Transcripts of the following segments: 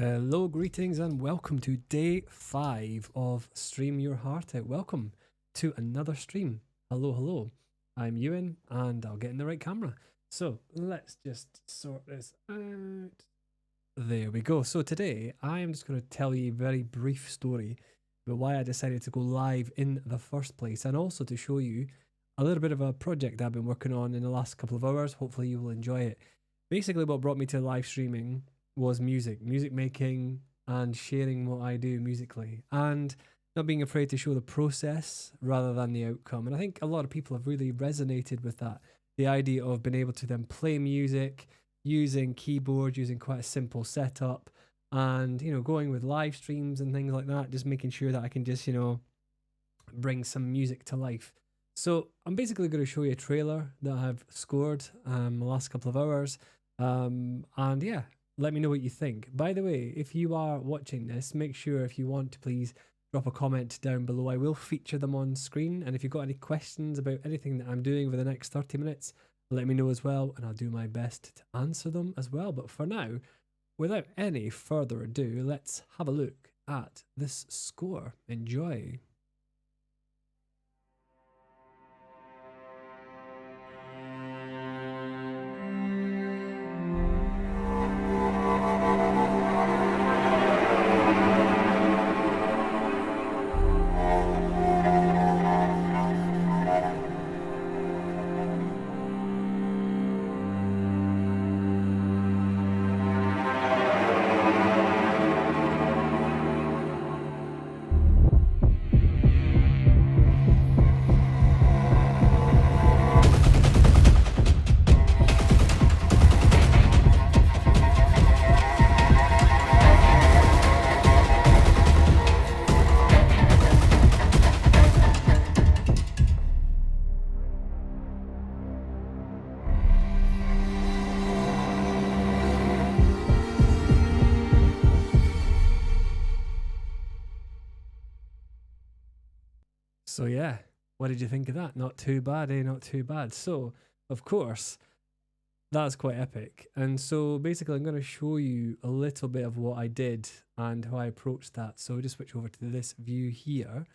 Hello, greetings, and welcome to day 5 of Stream Your Heart Out. Welcome to another stream. Hello, hello. I'm Ewan, and I'll get in the right camera. So let's just sort this out. There we go. So today I am just going to tell you a very brief story about why I decided to go live in the first place, and also to show you a little bit of a project I've been working on in the last couple of hours. Hopefully you will enjoy it. Basically, what brought me to live streaming was music making, and sharing what I do musically, and not being afraid to show the process rather than the outcome. And I think a lot of people have really resonated with that. The idea of being able to then play music using keyboard, using quite a simple setup, and going with live streams and things like that, just making sure that I can just bring some music to life. So I'm basically going to show you a trailer that I've scored the last couple of hours, and yeah, let me know what you think. By the way, if you are watching this, make sure, if you want to, please drop a comment down below. I will feature them on screen, and if you've got any questions about anything that I'm doing over the next 30 minutes, let me know as well, and I'll do my best to answer them as well. But for now, without any further ado, let's have a look at this score. Enjoy. So yeah, what did you think of that? Not too bad, eh? Not too bad. So, of course, that's quite epic. And so basically I'm going to show you a little bit of what I did and how I approached that. So just switch over to this view here.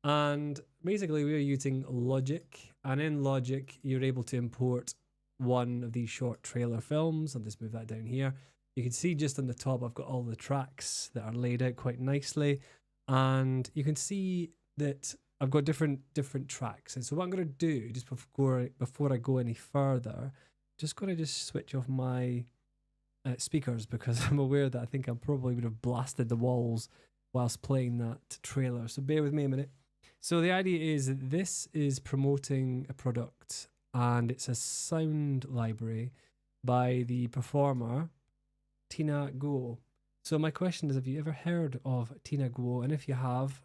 And basically we're using Logic, and in Logic you're able to import one of these short trailer films. I'll just move that down here. You can see just on the top I've got all the tracks that are laid out quite nicely, and you can see that I've got different tracks. And so what I'm going to do, just before I go any further, just going to switch off my speakers, because I'm aware that I think I probably would have blasted the walls whilst playing that trailer. So bear with me a minute. So the idea is that this is promoting a product, and it's a sound library by the performer Tina Guo. So my question is, have you ever heard of Tina Guo? And if you have,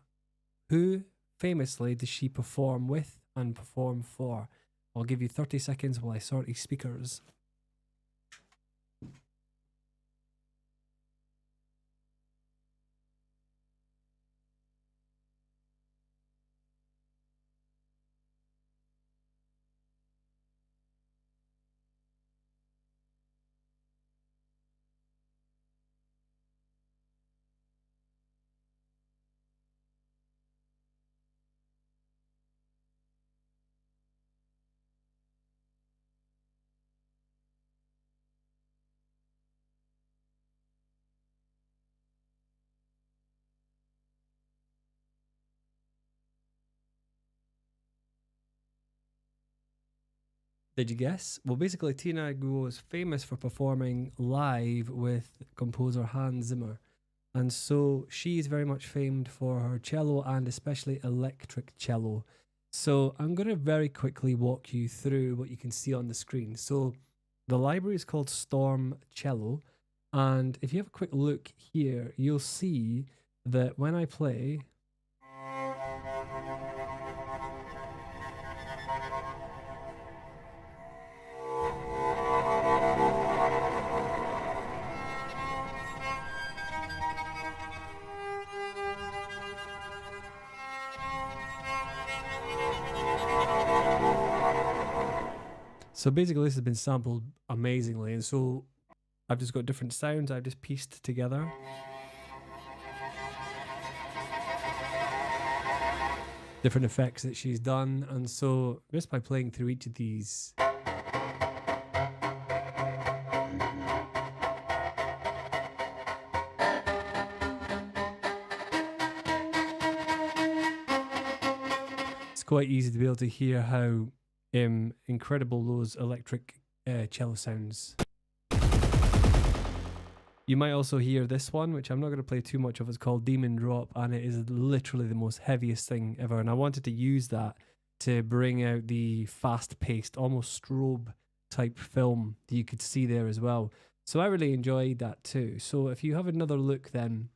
who famously does she perform with and perform for? I'll give you 30 seconds while I sort these speakers. Did you guess? Well, basically, Tina Guo is famous for performing live with composer Hans Zimmer. And so she's very much famed for her cello, and especially electric cello. So I'm going to very quickly walk you through what you can see on the screen. So the library is called Storm Cello. And if you have a quick look here, you'll see that when I play, so basically this has been sampled amazingly. And so I've just got different sounds I've just pieced together. Different effects that she's done, and so just by playing through each of these, it's quite easy to be able to hear how incredible those electric cello sounds. You might also hear this one, which I'm not going to play too much of. It's called Demon Drop, and it is literally the most heaviest thing ever. And I wanted to use that to bring out the fast-paced, almost strobe-type film that you could see there as well. So I really enjoyed that too. So if you have another look, then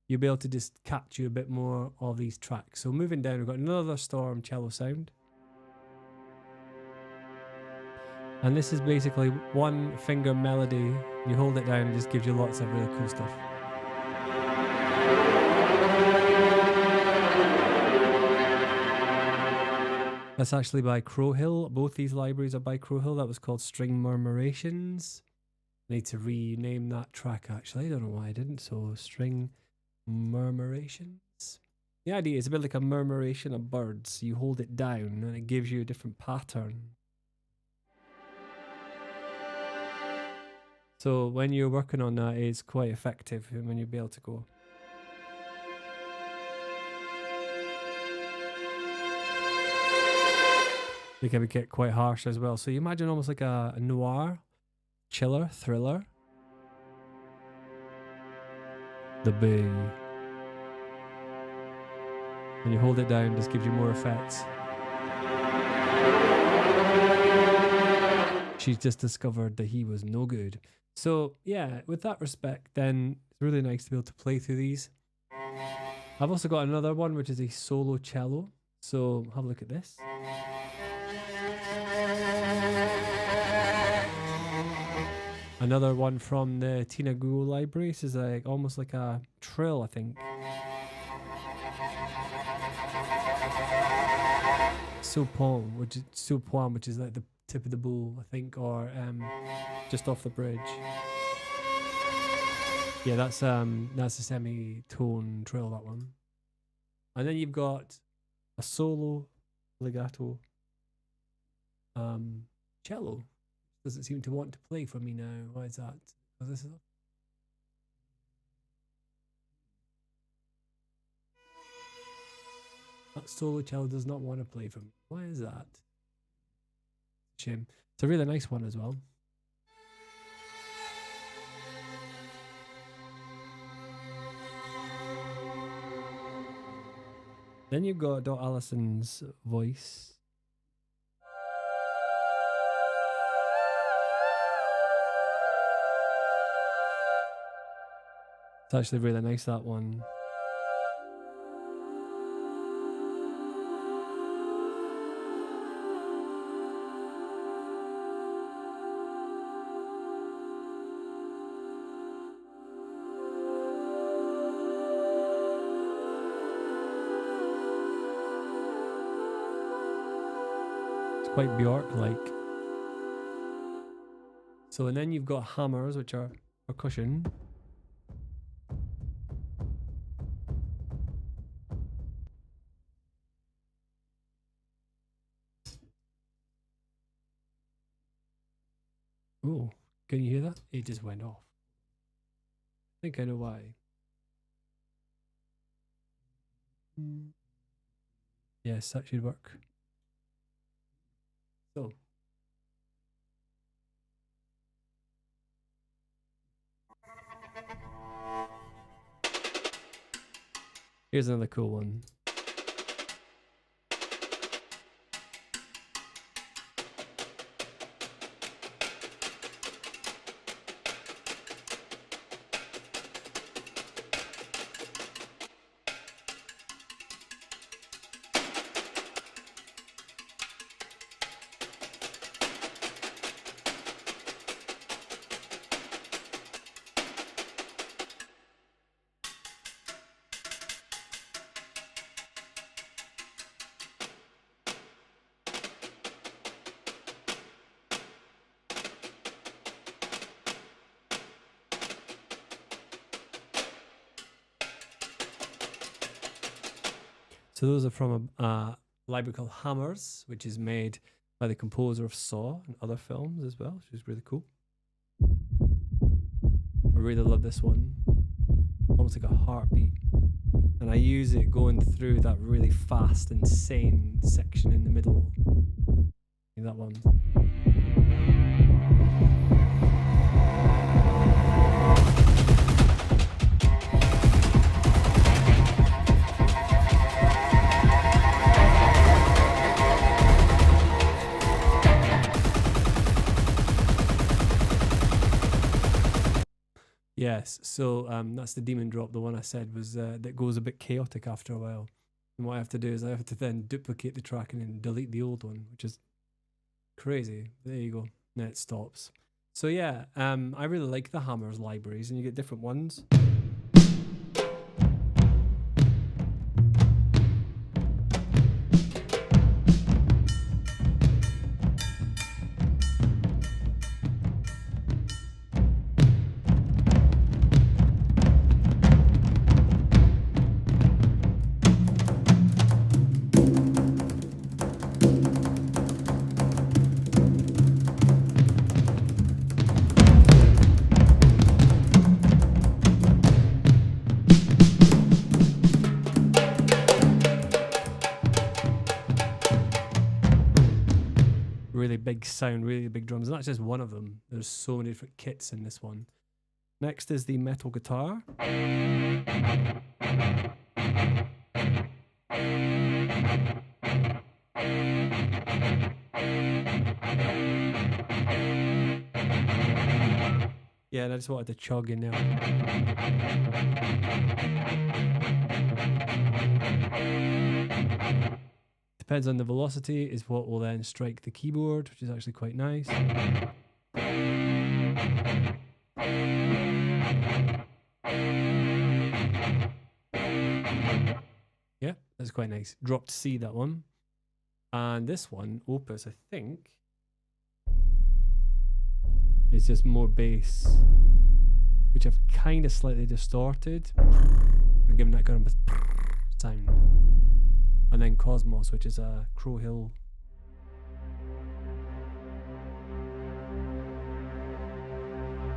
you'll be able to just capture a bit more of these tracks. So moving down, we've got another Storm cello sound. And this is basically one finger melody. You hold it down and it just gives you lots of really cool stuff. That's actually by Crowhill. Both these libraries are by Crowhill. That was called String Murmurations. I need to rename that track actually. I don't know why I didn't. So String Murmurations. The idea is a bit like a murmuration of birds. You hold it down and it gives you a different pattern. So when you're working on that, it's quite effective when you'll be able to go. They can get quite harsh as well. So you imagine almost like a noir, chiller, thriller. The bay. When you hold it down, it just gives you more effects. She's just discovered that he was no good. So yeah, with that respect, then it's really nice to be able to play through these. I've also got another one, which is a solo cello. So have a look at this. Another one from the Tina Guo library. This is like almost like a trill, I think. Soupon, which is like the tip of the bow, I think, or just off the bridge. Yeah, that's a semitone trill, that one. And then you've got a solo legato cello. Doesn't seem to want to play for me now. Why is that? Oh, this is that solo cello does not want to play for me. Why is that? Shame. It's a really nice one as well. Then you've got Dot Allison's voice. It's actually really nice, that one. Quite Bjork-like. So, and then you've got hammers, which are percussion. Oh, can you hear that? It just went off. I think I know why. Yes, that should work. So. Here's another cool one. So those are from a library called Hammers, which is made by the composer of Saw and other films as well, which is really cool. I really love this one. Almost like a heartbeat. And I use it going through that really fast, insane section in the middle. That one. Yes, so that's the demon drop. The one I said was that goes a bit chaotic after a while. And what I have to do is I have to then duplicate the track and then delete the old one, which is crazy. There you go. Now it stops. So yeah, I really like the Hammers libraries, and you get different ones. Really big sound, really big drums. And that's just one of them. There's so many different kits in this one. Next is the metal guitar. Yeah, and I just wanted to chug in there. Depends on the velocity is what will then strike the keyboard, which is actually quite nice. Yeah, that's quite nice. Dropped C, that one. And this one, Opus, I think, is just more bass, which I've kind of slightly distorted. I'm giving that kind of sound. And then Cosmos, which is a Crow Hill.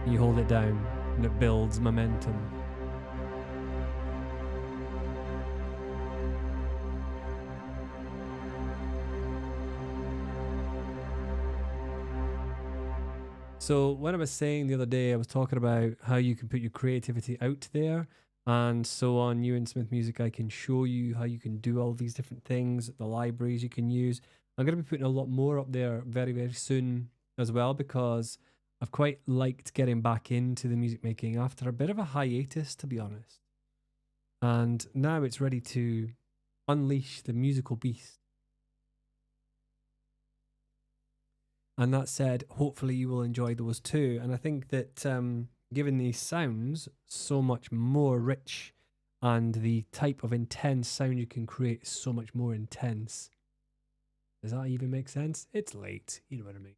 You hold it down and it builds momentum. So when I was saying the other day, I was talking about how you can put your creativity out there. And so on Ewan Smith Music, I can show you how you can do all these different things, the libraries you can use. I'm going to be putting a lot more up there very, very soon as well, because I've quite liked getting back into the music making after a bit of a hiatus, to be honest. And now it's ready to unleash the musical beast. And that said, hopefully you will enjoy those too. And I think that given these sounds so much more rich and the type of intense sound you can create is so much more intense. Does that even make sense? It's late, you know what I mean.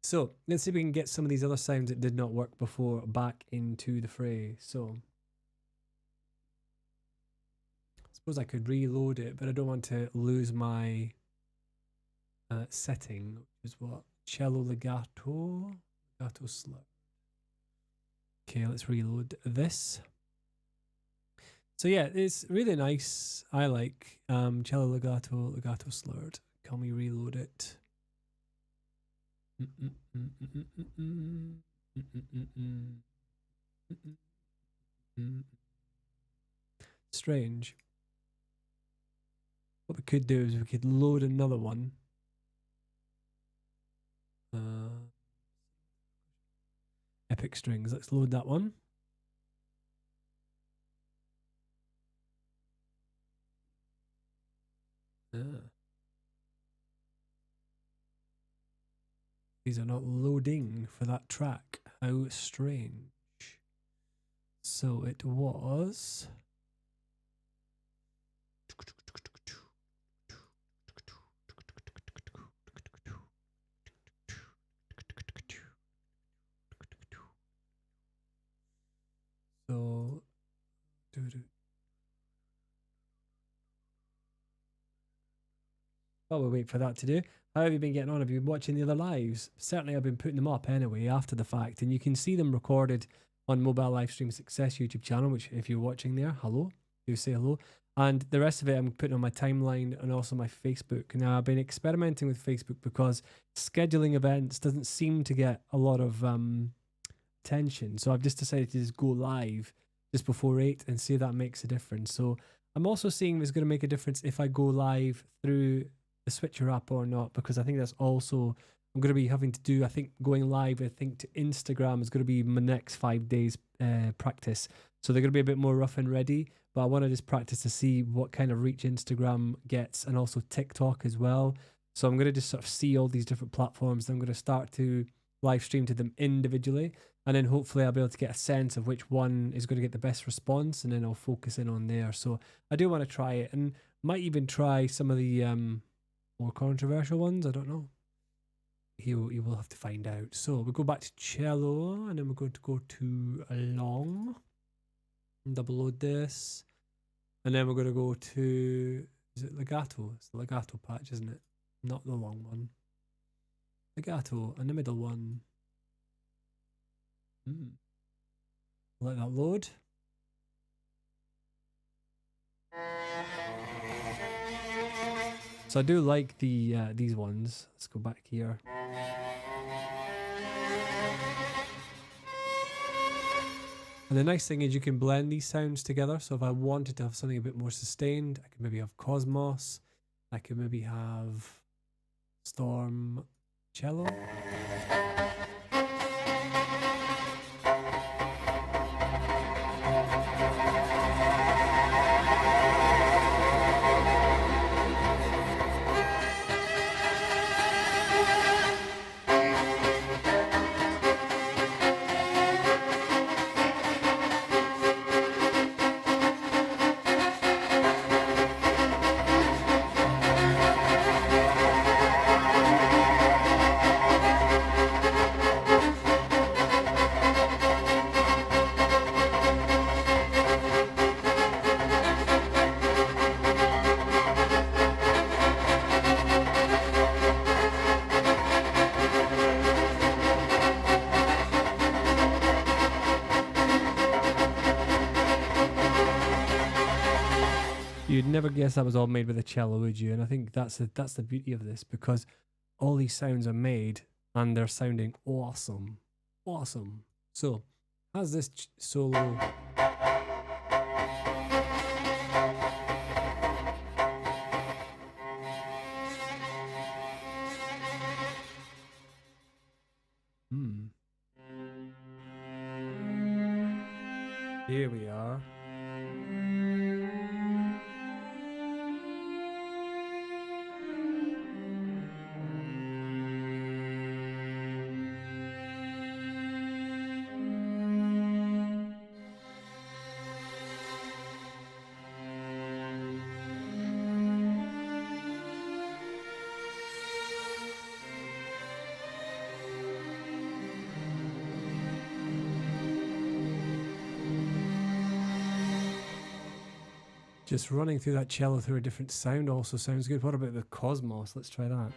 So let's see if we can get some of these other sounds that did not work before back into the fray. So I suppose I could reload it, but I don't want to lose my setting, which is what? Cello legato slur. Okay, let's reload this. So yeah, it's really nice. I like cello legato slurred. Can we reload it? Strange. What we could do is we could load another one. Epic strings. Let's load that one. These are not loading for that track. How strange. So it was. So, while we wait for that to do, how have you been getting on? Have you been watching the other lives? Certainly, I've been putting them up anyway after the fact, and you can see them recorded on Mobile Livestream Success YouTube channel, which if you're watching there, hello, do say hello. And the rest of it I'm putting on my timeline and also my Facebook. Now, I've been experimenting with Facebook because scheduling events doesn't seem to get a lot of attention. So I've just decided to just go live just before 8 and see if that makes a difference. So I'm also seeing if it's going to make a difference if I go live through the Switcher app or not, because I think that's also, I'm going to be having to do, I think going live, I think to Instagram is going to be my next 5 days practice. So they're going to be a bit more rough and ready, but I want to just practice to see what kind of reach Instagram gets, and also TikTok as well. So I'm going to just sort of see all these different platforms. I'm going to start to live stream to them individually, and then hopefully I'll be able to get a sense of which one is going to get the best response, and then I'll focus in on there. So I do want to try it, and might even try some of the more controversial ones. I don't know. You will have to find out. So we'll go back to cello, and then we're going to go to long. Double load this, and then we're going to go to, is it legato? It's the legato patch, isn't it? Not the long one. Legato, and the middle one. Let that load. So I do like the these ones. Let's go back here. And the nice thing is you can blend these sounds together. So if I wanted to have something a bit more sustained, I could maybe have Cosmos. I could maybe have Storm Cello. You'd never guess that was all made with a cello, would you? And I think that's the beauty of this, because all these sounds are made and they're sounding awesome. Awesome. So, has this solo... Here we are. Just running through that cello through a different sound also sounds good. What about the Cosmos? Let's try that.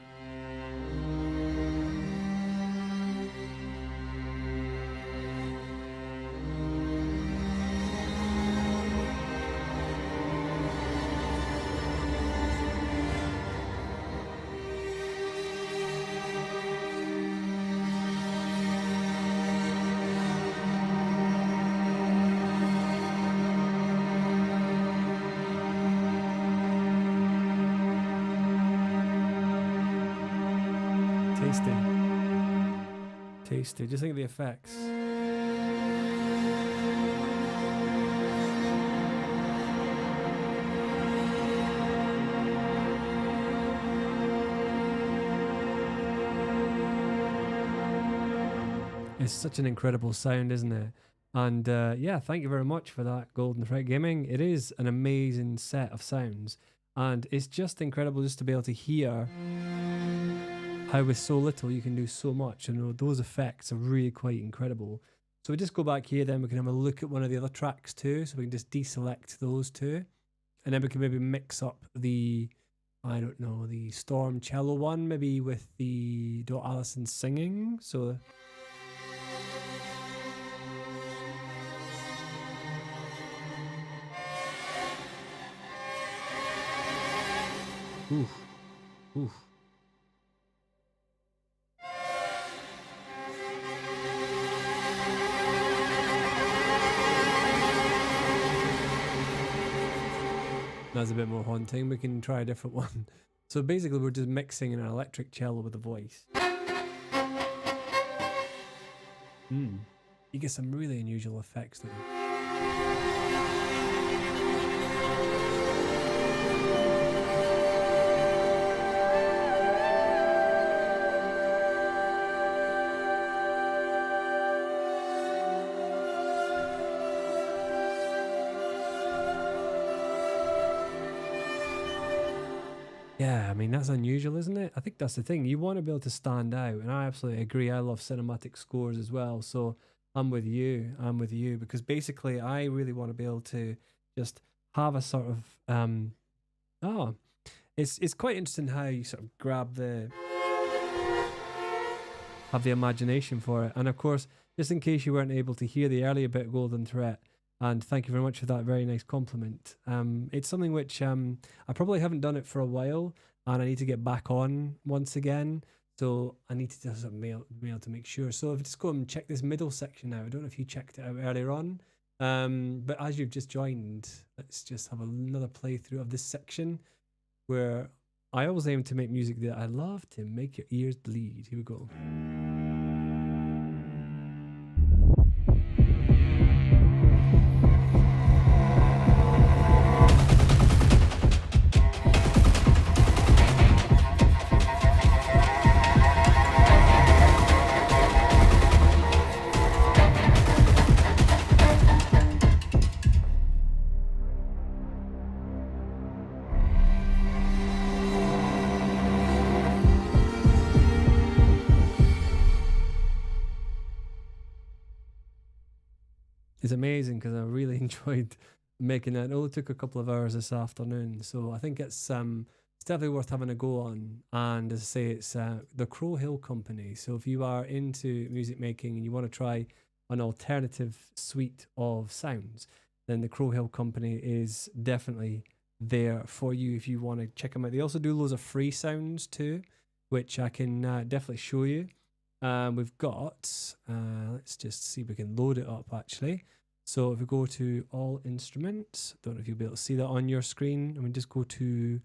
Tasty. Tasty. Just think of the effects. It's such an incredible sound, isn't it? And yeah, thank you very much for that, Golden Thread Gaming. It is an amazing set of sounds, and it's just incredible just to be able to hear how with so little you can do so much. And those effects are really quite incredible. So we just go back here, then we can have a look at one of the other tracks too. So we can just deselect those two, and then we can maybe mix up the I don't know, the Storm cello one, maybe with the Do Allison singing. So oof, oof. That's a bit more haunting. We can try a different one. So basically we're just mixing an electric cello with a voice. You get some really unusual effects there. Yeah, I mean, that's unusual, isn't it? I think that's the thing. You want to be able to stand out. And I absolutely agree. I love cinematic scores as well. So I'm with you. I'm with you. Because basically, I really want to be able to just have a sort of. It's quite interesting how you sort of have the imagination for it. And of course, just in case you weren't able to hear the earlier bit, Golden Threat, and thank you very much for that very nice compliment. It's something which I probably haven't done it for a while, and I need to get back on once again. So I need to just be able to make sure. So if you just go and check this middle section now, I don't know if you checked it out earlier on, but as you've just joined, let's just have another playthrough of this section where I always aim to make music that I love to make your ears bleed. Here we go. It's amazing because I really enjoyed making it. It only took a couple of hours this afternoon, so I think it's definitely worth having a go on. And as I say, it's the Crow Hill Company. So if you are into music making and you want to try an alternative suite of sounds, then the Crow Hill Company is definitely there for you if you want to check them out. They also do loads of free sounds too, which I can definitely show you. We've got, let's just see if we can load it up actually. So if we go to all instruments, don't know if you'll be able to see that on your screen. I mean, just go to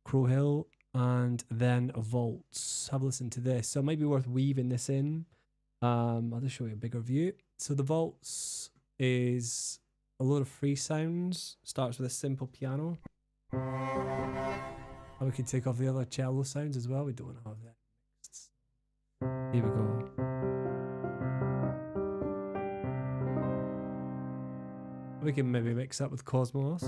Crow Hill and then vaults. Have a listen to this. So it might be worth weaving this in. I'll just show you a bigger view. So the vaults is a load of free sounds. Starts with a simple piano. And we can take off the other cello sounds as well. We don't want to have that. Here we go. We can maybe mix that with Cosmos.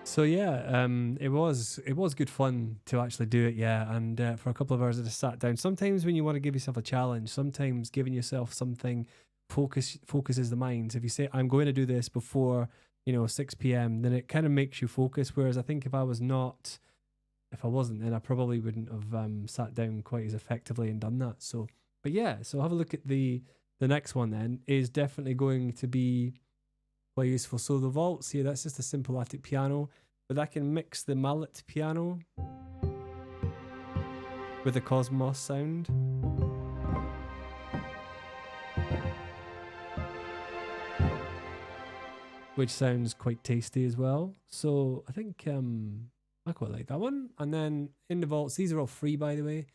So yeah, it was good fun to actually do it, yeah. And for a couple of hours, I just sat down. Sometimes when you want to give yourself a challenge, sometimes giving yourself something focuses the mind. If you say I'm going to do this before 6 p.m., then it kind of makes you focus. Whereas I think if I wasn't, then I probably wouldn't have sat down quite as effectively and done that. So, but yeah, so have a look at the next one. Then is definitely going to be quite useful. So the vaults here, that's just a simple attic piano, but I can mix the mallet piano with the Cosmos sound. Which sounds quite tasty as well. So I think I quite like that one. And then in the vaults, these are all free by the way.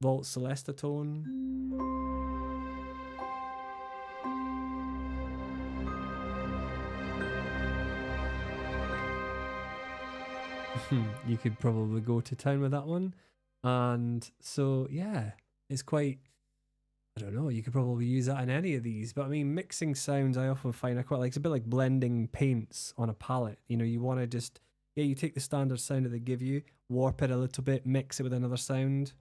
Vault Celeste tone. You could probably go to town with that one. And so, yeah, it's quite, I don't know, you could probably use that in any of these. But I mean, mixing sounds, I often find I quite like, it's a bit like blending paints on a palette. You know, you want to just, yeah, you take the standard sound that they give you, warp it a little bit, mix it with another sound.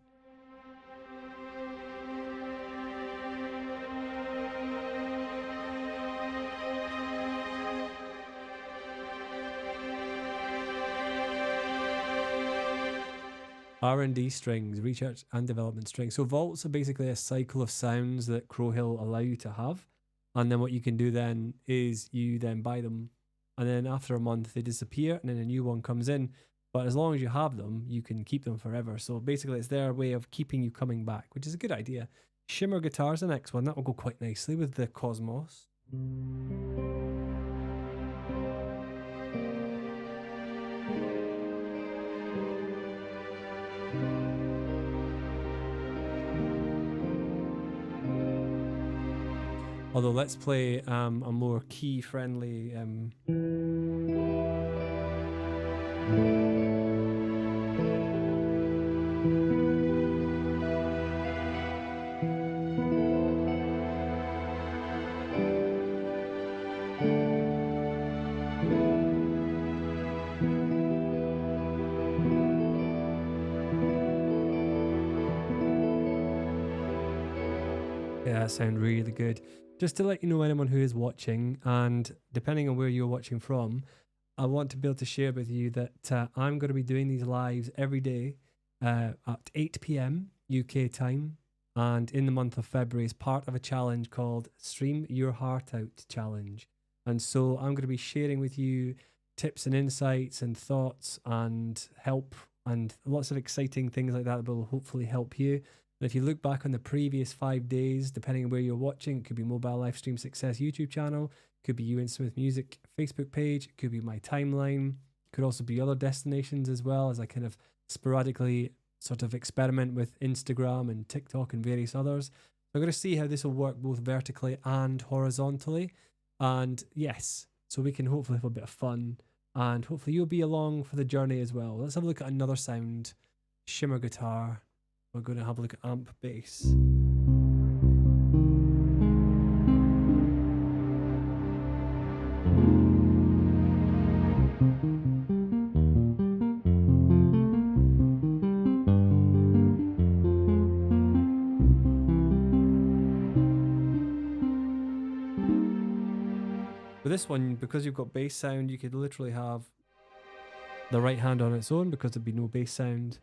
R&D strings, research and development strings. So vaults are basically a cycle of sounds that Crowhill allow you to have. And then what you can do then is you then buy them. And then after a month, they disappear and then a new one comes in. But as long as you have them, you can keep them forever. So basically, it's their way of keeping you coming back, which is a good idea. Shimmer guitar's the next one. That will go quite nicely with the Cosmos. Although let's play a more key-friendly... Yeah, that sounds really good. Just to let you know, anyone who is watching, and depending on where you're watching from, I want to be able to share with you that I'm going to be doing these lives every day at 8 p.m. UK time, and in the month of February as part of a challenge called Stream Your Heart Out Challenge. And so I'm going to be sharing with you tips and insights and thoughts and help and lots of exciting things like that will hopefully help you. And if you look back on the previous 5 days, depending on where you're watching, it could be Mobile Livestream Success YouTube channel, could be Ewan Smith Music Facebook page, it could be my timeline, could also be other destinations as well, as I kind of sporadically sort of experiment with Instagram and TikTok and various others. I'm going to see how this will work both vertically and horizontally. And yes, so we can hopefully have a bit of fun and hopefully you'll be along for the journey as well. Let's have a look at another sound, shimmer guitar. We're going to have a look at amp bass. With this one, because you've got bass sound, you could literally have the right hand on its own because there'd be no bass sound.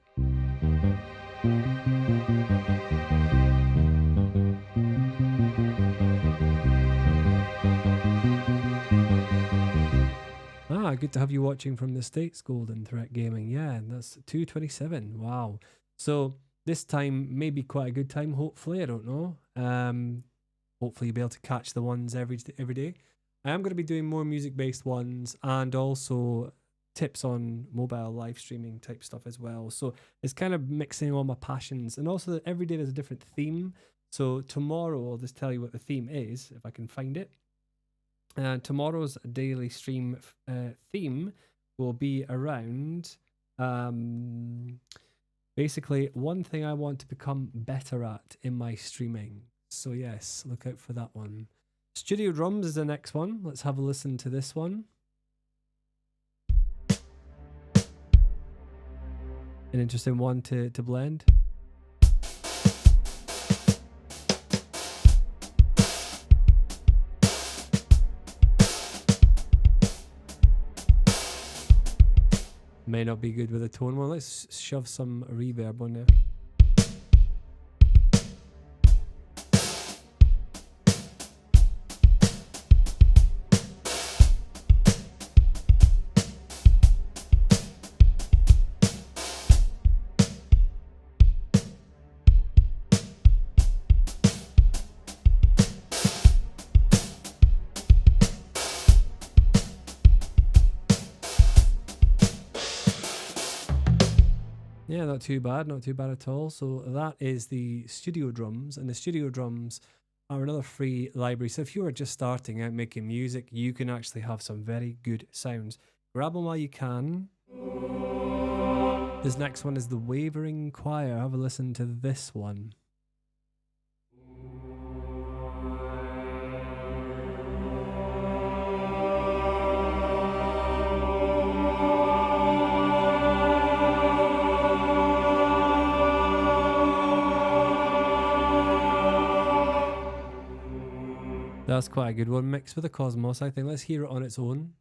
Good to have you watching from the States, Golden Threat Gaming. Yeah, that's 2:27. Wow. So this time may be quite a good time, hopefully. I don't know. Hopefully you'll be able to catch the ones every day. I am going to be doing more music-based ones and also tips on mobile live streaming type stuff as well. So it's kind of mixing all my passions. And also every day there's a different theme. So tomorrow I'll just tell you what the theme is, if I can find it. Tomorrow's daily stream theme will be around basically one thing I want to become better at in my streaming. So yes, look out for that one. Studio drums is the next one. Let's have a listen to this one. An interesting one to blend. May not be good with a tone one. Let's shove some reverb on there. Yeah, not too bad, not too bad at all. So that is the studio drums, and the studio drums are another free library. So if you are just starting out making music, you can actually have some very good sounds. Grab them while you can. This next one is the Wavering Choir. Have a listen to this one. That's quite a good one, mixed with the Cosmos, I think. Let's hear it on its own.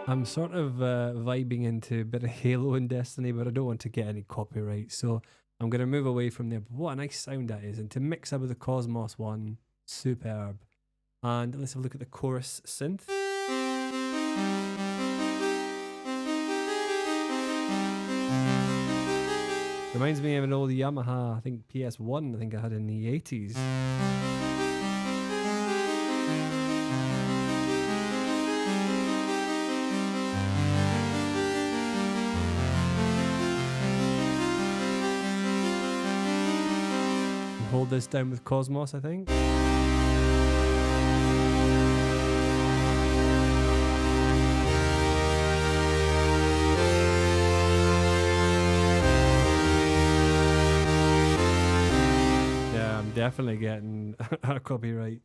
I'm sort of vibing into a bit of Halo and Destiny, but I don't want to get any copyright, so I'm going to move away from there. But what a nice sound that is, and to mix up with the Cosmos one, superb. And let's have a look at the chorus synth. Reminds me of an old Yamaha, I think PS1, I think I had in the 80s. Hold this down with Cosmos, I think. Yeah, I'm definitely getting a copyright.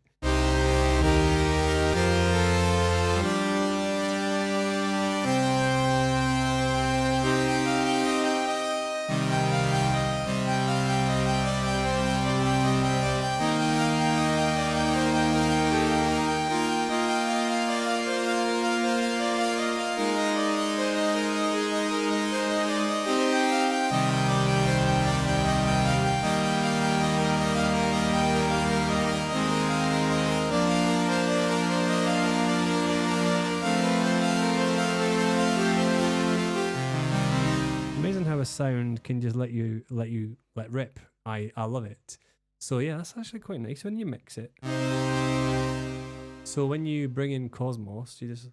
How a sound can just let rip. I love it. So yeah, that's actually quite nice when you mix it. So when you bring in Cosmos, you just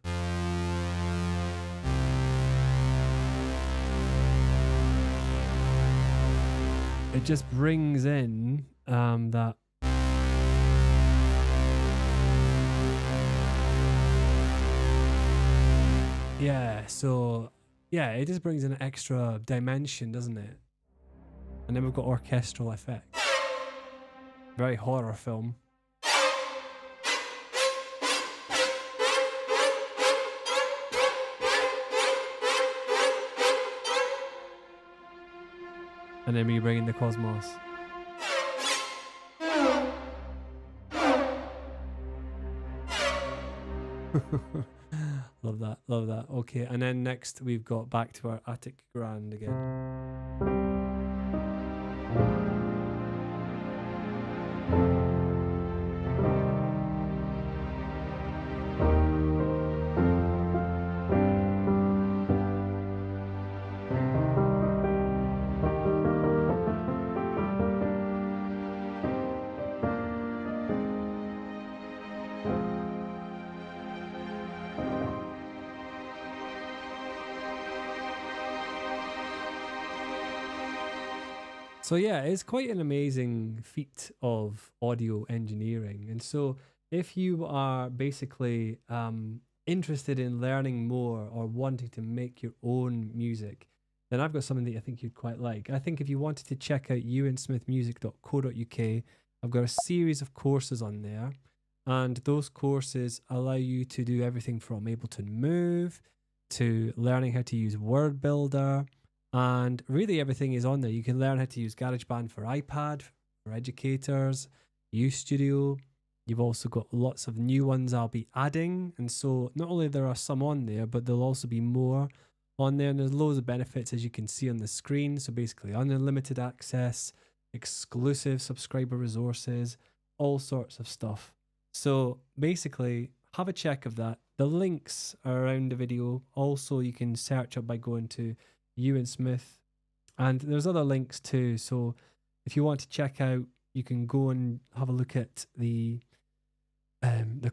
it just brings in that yeah, so yeah, it just brings in an extra dimension, doesn't it? And then we've got orchestral effect. Very horror film. And then we bring in the Cosmos. Love that, love that. Okay, and then next we've got back to our Attic Grand again. So yeah, it's quite an amazing feat of audio engineering. And so if you are basically interested in learning more or wanting to make your own music, then I've got something that I think you'd quite like. I think if you wanted to check out ewansmithmusic.co.uk, I've got a series of courses on there. And those courses allow you to do everything from Ableton Move to learning how to use Word Builder And really everything is on there. You can learn how to use GarageBand for iPad, for educators, UStudio. You've also got lots of new ones I'll be adding. And so not only there are some on there, but there'll also be more on there. And there's loads of benefits as you can see on the screen. So basically unlimited access, exclusive subscriber resources, all sorts of stuff. So basically have a check of that. The links are around the video. Also, you can search up by going to Ewan Smith, and there's other links too. So if you want to check out, you can go and have a look at the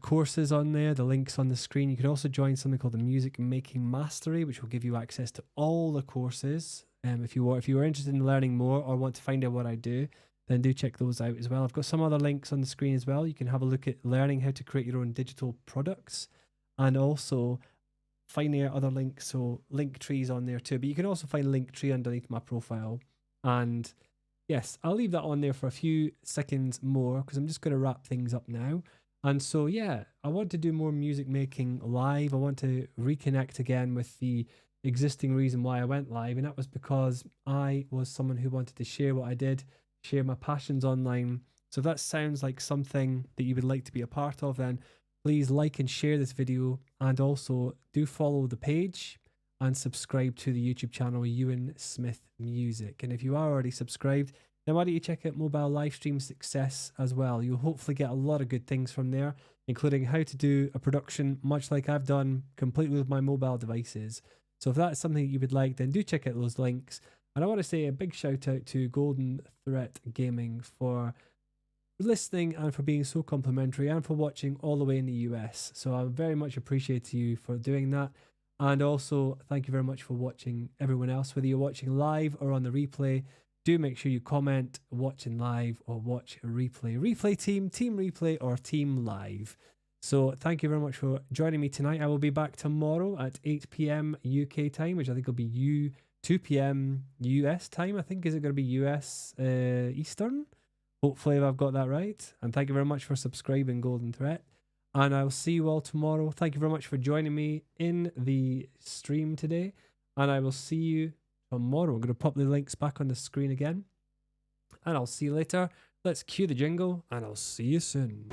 courses on there, the links on the screen. You can also join something called the Music Making Mastery, which will give you access to all the courses. If you are interested in learning more or want to find out what I do, then do check those out as well. I've got some other links on the screen as well. You can have a look at learning how to create your own digital products, and also finding out other links. So link trees on there too, but you can also find link tree underneath my profile. And yes, I'll leave that on there for a few seconds more because I'm just going to wrap things up now. And so yeah, I want to do more music making live. I want to reconnect again with the existing reason why I went live, and that was because I was someone who wanted to share what I did, share my passions online. So if that sounds like something that you would like to be a part of, then please like and share this video, and also do follow the page and subscribe to the YouTube channel Ewan Smith Music. And if you are already subscribed, then why don't you check out Mobile Livestream Success as well? You'll hopefully get a lot of good things from there, including how to do a production much like I've done completely with my mobile devices. So if that's something that you would like, then do check out those links. And I want to say a big shout out to Golden Threat Gaming for listening and for being so complimentary and for watching all the way in the US. So I very much appreciate you for doing that. And also thank you very much for watching everyone else, whether you're watching live or on the replay. Do make sure you comment watching live or watch a replay. Replay team, team replay, or team live. So thank you very much for joining me tonight. I will be back tomorrow at 8 p.m. UK time, which I think will be 2 p.m. US time. I think, is it going to be US Eastern? Hopefully I've got that right. And thank you very much for subscribing, Golden Threat. And I'll see you all tomorrow. Thank you very much for joining me in the stream today. And I will see you tomorrow. I'm going to pop the links back on the screen again. And I'll see you later. Let's cue the jingle, and I'll see you soon.